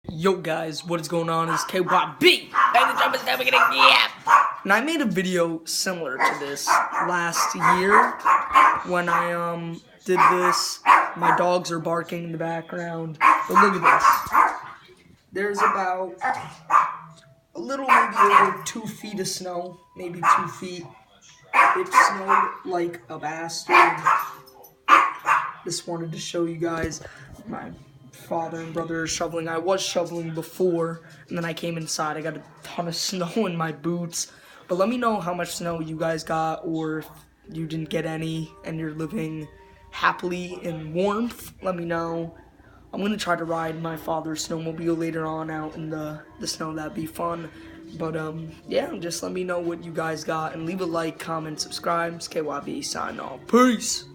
Yo guys, what is going on? It's KYB. And I made a video similar to this last year when I did this. My dogs are barking in the background. But look at this. There's about a little, maybe over 2 feet of snow, maybe 2 feet. It snowed like a bastard. Just wanted to show you guys my father and brother are shoveling. I was shoveling before, and then I came inside. I got a ton of snow in my boots. But let me know how much snow you guys got, or if you didn't get any and you're living happily in warmth. Let me know. I'm gonna try to ride my father's snowmobile later on out in the snow. That'd be fun. But yeah, just let me know what you guys got and leave a like, comment, subscribe. It's KYB sign off. Peace.